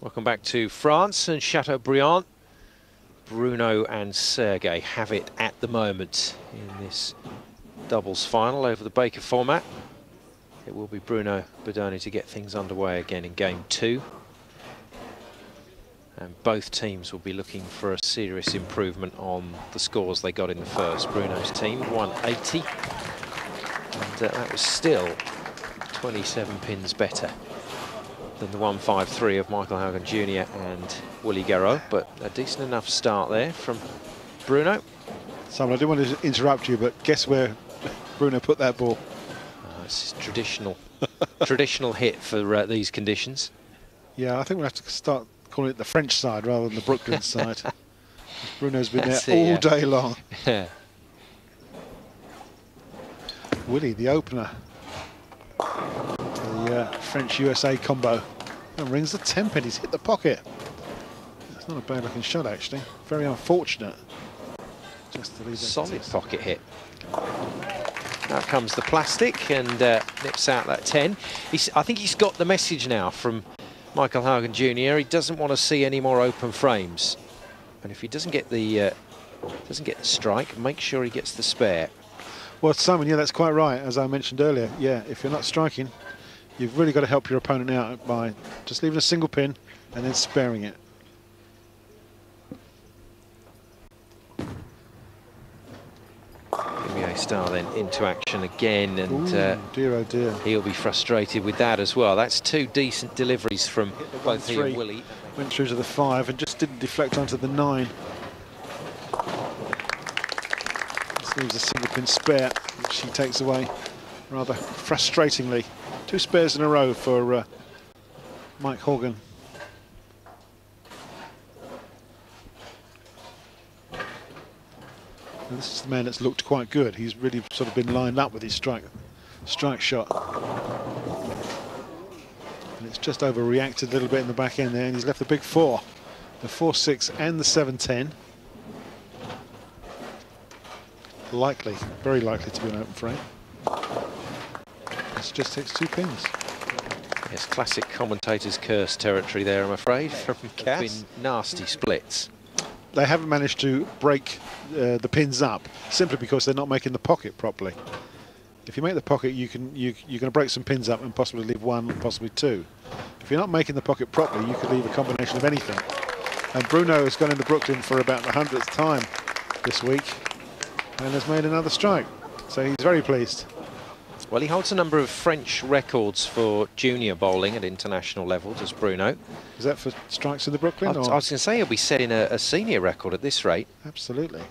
Welcome back to France and Chateaubriant. Bruno and Sergey have it at the moment in this doubles final over the Baker format. It will be Bruno Bidone to get things underway again in game 2. And both teams will be looking for a serious improvement on the scores they got in the first. Bruno's team 180, and that was still 27 pins better than the 153 of Michael Haugan Jr and Willy Gerraud, but a decent enough start there from Bruno. Simon, I didn't want to interrupt you, but guess where Bruno put that ball? It's traditional, traditional hit for these conditions. Yeah, I think we'll have to start calling it the French side rather than the Brooklyn side. Bruno's been there all day long. Yeah. Willy, the opener. The French-USA combo. And rings the 10 pin. He's hit the pocket. It's not a bad looking shot, actually. Very unfortunate. Just to leave solid pocket hit. Now comes the plastic and nips out that 10. I think he's got the message now from Michael Haugan Jr. He doesn't want to see any more open frames, and if he doesn't get the strike, make sure he gets the spare. Well, Simon, yeah, that's quite right. As I mentioned earlier, yeah, if you're not striking, you've really got to help your opponent out by just leaving a single pin and then sparing it. Star then into action again, and dear oh dear, he'll be frustrated with that as well. That's 2 decent deliveries from both he and Willy. Went through to the 5 and just didn't deflect onto the 9. This leaves a single pin spare, which he takes away rather frustratingly. 2 spares in a row for Mike Haugan. And this is the man that's looked quite good. He's really sort of been lined up with his strike shot. And it's just overreacted a little bit in the back end there, and he's left the big 4. The 4-6 and the 7-10. Likely, very likely to be an open frame. This just takes 2 pins. Yes, classic commentator's curse territory there, I'm afraid, from Cass. Been nasty splits. They haven't managed to break the pins up simply because they're not making the pocket properly. If you make the pocket, you're going to break some pins up and possibly leave 1, possibly 2. If you're not making the pocket properly, you could leave a combination of anything. And Bruno has gone into Brooklyn for about the 100th time this week and has made another strike. So he's very pleased. Well, he holds a number of French records for junior bowling at international level, does Bruno. Is that for strikes in the Brooklyn? I was going to say he'll be setting a senior record at this rate. Absolutely.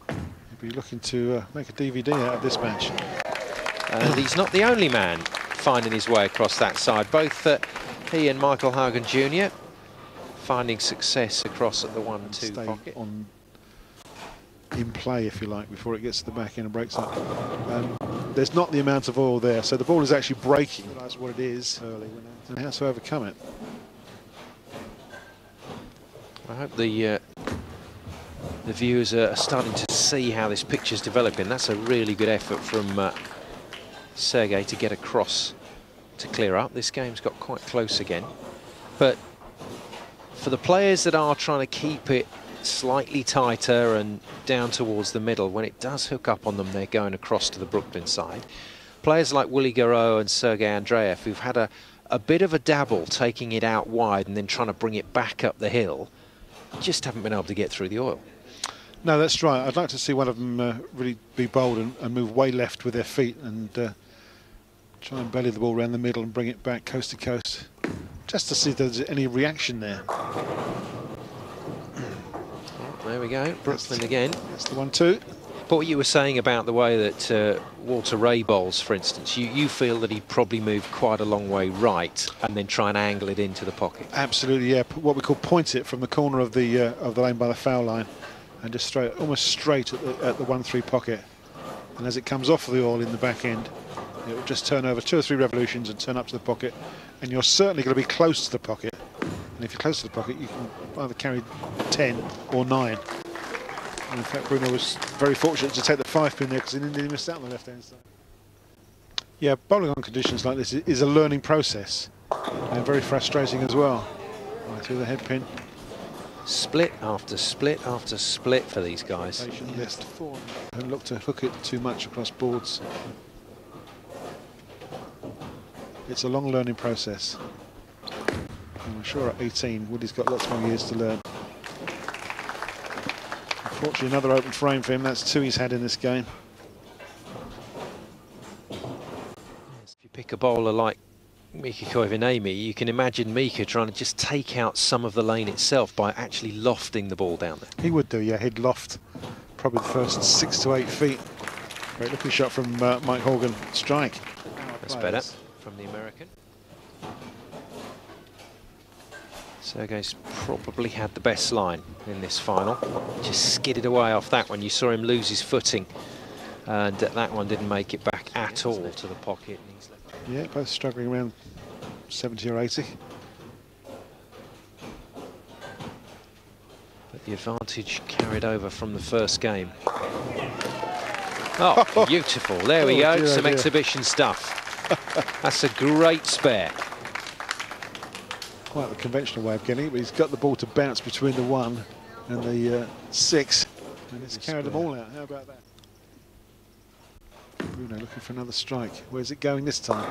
He'll be looking to make a DVD out of this match. And he's not the only man finding his way across that side. Both he and Michael Haugan Jr. finding success across at the 1-2 pocket. In play, if you like, before it gets to the back end and breaks up. There's not the amount of oil there, so the ball is actually breaking. That's what it is early, and how to overcome it. I hope the viewers are starting to see how this picture's developing. That's a really good effort from Sergey to get across to clear up. This game's got quite close again, but for the players that are trying to keep it slightly tighter and down towards the middle, when it does hook up on them, they're going across to the Brooklyn side. Players like Willy Gerraud and Sergey Andreev, who've had a bit of a dabble taking it out wide and then trying to bring it back up the hill, just haven't been able to get through the oil. No, that's right. I'd like to see one of them really be bold and move way left with their feet and try and belly the ball around the middle and bring it back coast to coast, just to see if there's any reaction there. There we go, Brooklyn again. That's the 1-2. But what you were saying about the way that Walter Ray bowls, for instance, you feel that he'd probably move quite a long way right and then try and angle it into the pocket. Absolutely, yeah. What we call point it from the corner of the lane by the foul line, and just almost straight at the 1-3 pocket. And as it comes off the oil in the back end, it will just turn over 2 or 3 revolutions and turn up to the pocket. And you're certainly going to be close to the pocket. And if you're close to the pocket, you can either carry 10 or 9. And in fact, Bruno was very fortunate to take the 5 pin there because he didn't miss out on the left-hand side. Yeah, bowling on conditions like this is a learning process and very frustrating as well. Right through the head pin. Split after split after split for these guys. List 4 and look to hook it too much across boards. It's a long learning process. And I'm sure at 18, Woody's got lots more years to learn. Unfortunately, another open frame for him. That's 2 he's had in this game. If you pick a bowler like Mika Koivunieemi, you can imagine Mika trying to just take out some of the lane itself by actually lofting the ball down there. He would do, yeah. He'd loft probably the first 6 to 8 feet. Great looking shot from Mike Haugan. Strike. That's better from the American. Sergey's probably had the best line in this final. Just skidded away off that one. You saw him lose his footing, and that one didn't make it back at all to the pocket. Yeah, both struggling around 70 or 80. But the advantage carried over from the first game. Oh, beautiful. There we go. Some exhibition stuff. That's a great spare. Quite the conventional way of getting it, but he's got the ball to bounce between the 1 and the 6. And it's carried them all out. How about that? Bruno looking for another strike. Where's it going this time?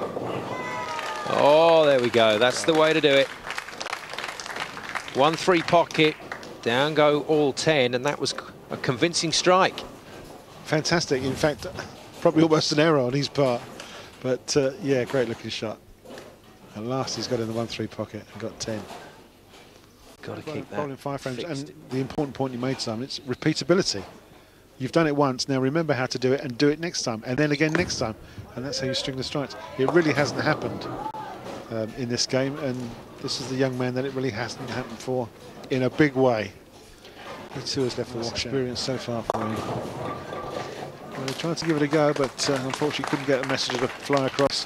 Oh, there we go. That's the way to do it. 1-3 pocket. Down go all 10, and that was a convincing strike. Fantastic. In fact, probably almost an error on his part. But yeah, great looking shot. At last he's got in the 1-3 pocket and got 10. Got to keep that bowling 5 frames. fixed. And the important point you made, Simon, it's repeatability. You've done it once, now remember how to do it and do it next time, and then again next time. And that's how you string the strikes. It really hasn't happened in this game, and this is the young man that it really hasn't happened for in a big way. He too has left the experience so far for him. Well, he tried to give it a go, but unfortunately couldn't get a message of a fly across.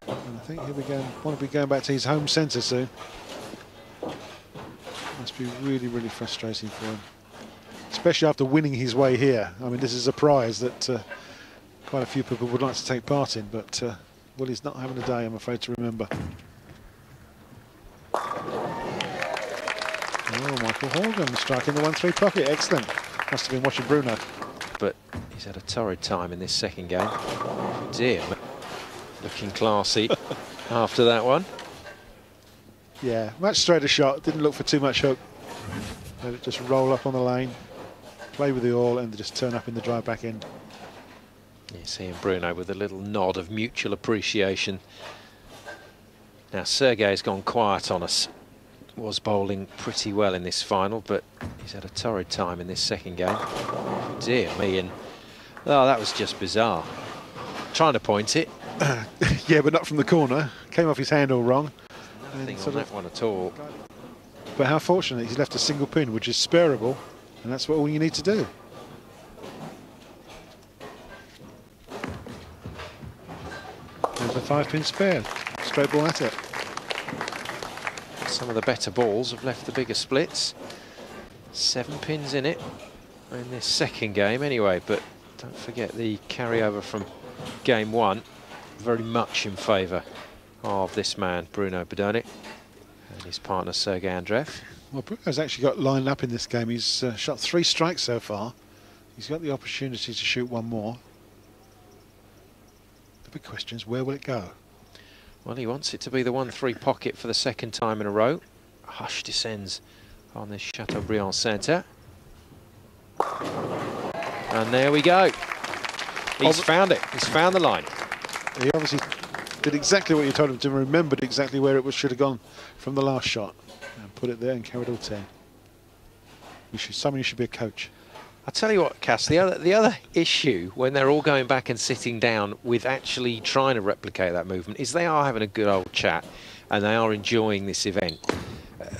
And I think he'll be want to be going back to his home centre soon. Must be really, really frustrating for him, especially after winning his way here. I mean, this is a prize that quite a few people would like to take part in, but Willy's not having a day, I'm afraid to remember. Oh, Michael Haugan striking the 1-3 pocket. Excellent. Must have been watching Bruno. But he's had a torrid time in this second game. Dear me. Looking classy after that one. Yeah, much straighter shot. Didn't look for too much hook. Let it just roll up on the lane, play with the all, and just turn up in the dry back end. You see him, Bruno, with a little nod of mutual appreciation. Now, Sergey's gone quiet on us. Was bowling pretty well in this final, but he's had a torrid time in this second game. Dear me, and oh, that was just bizarre. Trying to point it. Yeah, but not from the corner. Came off his hand all wrong. Nothing on that one at all. But how fortunate, he's left a single pin, which is spareable, and that's what all you need to do. There's a 5-pin spare. Straight ball at it. Some of the better balls have left the bigger splits. 7 pins in it in this second game anyway, but don't forget the carryover from game 1, very much in favour of this man, Bruno Bidone, and his partner, Sergey Andreev. Well, Bruno's actually got lined up in this game. He's shot 3 strikes so far. He's got the opportunity to shoot 1 more. The big question is, where will it go? Well, he wants it to be the 1-3 pocket for the second time in a row. Hush descends on this Chateaubriant centre. And there we go. He's found it. He's found the line. He obviously did exactly what you told him to, remembered exactly where it should have gone from the last shot, and put it there and carried all 10. Someone you should be a coach. I'll tell you what, Cass, the other issue when they're all going back and sitting down with actually trying to replicate that movement is they are having a good old chat and they are enjoying this event.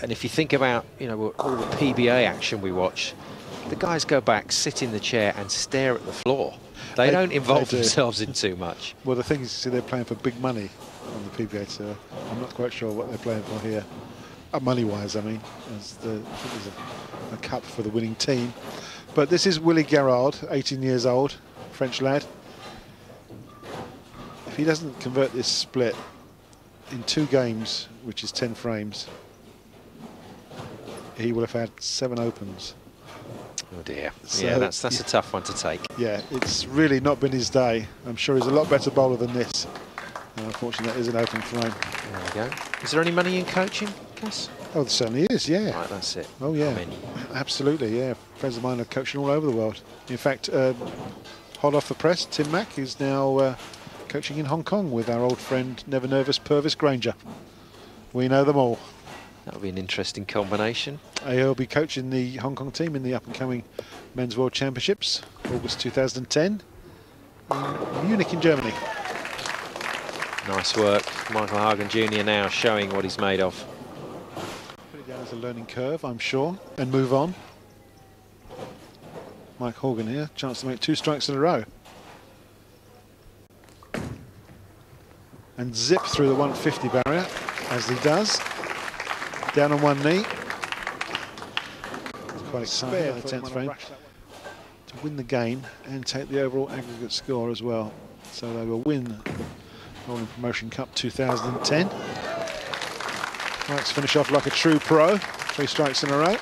And if you think about, you know, all the PBA action we watch, the guys go back, sit in the chair and stare at the floor. They don't involve themselves in too much. Well, the thing is, see, they're playing for big money on the PBA tour. I'm not quite sure what they're playing for here. Money-wise, I mean. I think there's a cup for the winning team. But this is Willy Gerraud, 18 years old, French lad. If he doesn't convert this split, in 2 games, which is 10 frames, he will have had 7 opens. Oh dear. So, yeah, that's a tough one to take. Yeah, it's really not been his day. I'm sure he's a lot better bowler than this. And unfortunately, that is an open frame. There we go. Is there any money in coaching, Gus? Oh, there certainly is, yeah. Right, that's it. Oh, yeah. I mean, absolutely, yeah. Friends of mine are coaching all over the world. In fact, hot off the press, Tim Mack is now coaching in Hong Kong with our old friend, never nervous Purvis Granger. We know them all. that'll be an interesting combination. He'll be coaching the Hong Kong team in the up-and-coming Men's World Championships, August 2010, in Munich in Germany. Nice work. Michael Haugan Jr. now showing what he's made of. Put it down as a learning curve, I'm sure, and move on. Mike Haugan here, chance to make 2 strikes in a row. And zip through the 150 barrier, as he does. Down on one knee. It's quite exciting in the 10th frame. To win the game and take the overall aggregate score as well. So they will win the Bowling Promotion Cup 2010. Mike's finish off like a true pro. 3 strikes in a row.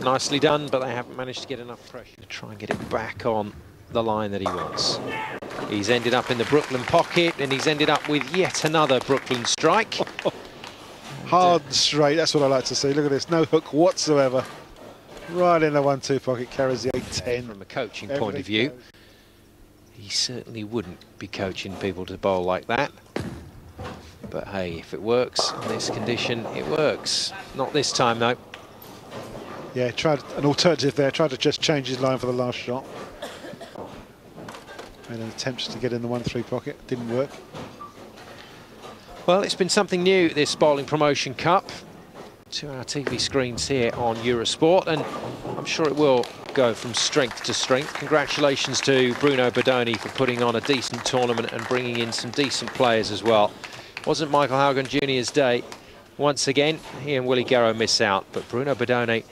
Nicely done, but they haven't managed to get enough pressure to try and get it back on the line that he wants. He's ended up in the Brooklyn pocket, and he's ended up with yet another Brooklyn strike. Hard and straight, that's what I like to see. Look at this, no hook whatsoever. Right in the 1-2 pocket, carries the 8-10. From a coaching point of view, he certainly wouldn't be coaching people to bowl like that. But hey, if it works in this condition, it works. Not this time, though. Yeah, tried an alternative there, tried to just change his line for the last shot. Made an attempt to get in the 1-3 pocket, didn't work. Well, it's been something new, this Bowling Promotion Cup, to our TV screens here on Eurosport, and I'm sure it will go from strength to strength. Congratulations to Bruno Bidone for putting on a decent tournament and bringing in some decent players as well. Wasn't Michael Haugan Jr.'s day. Once again, he and Willy Gerraud miss out, but Bruno Bidone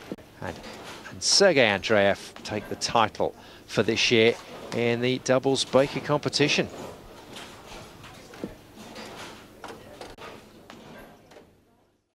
and Sergey Andreev take the title for this year in the doubles Baker competition.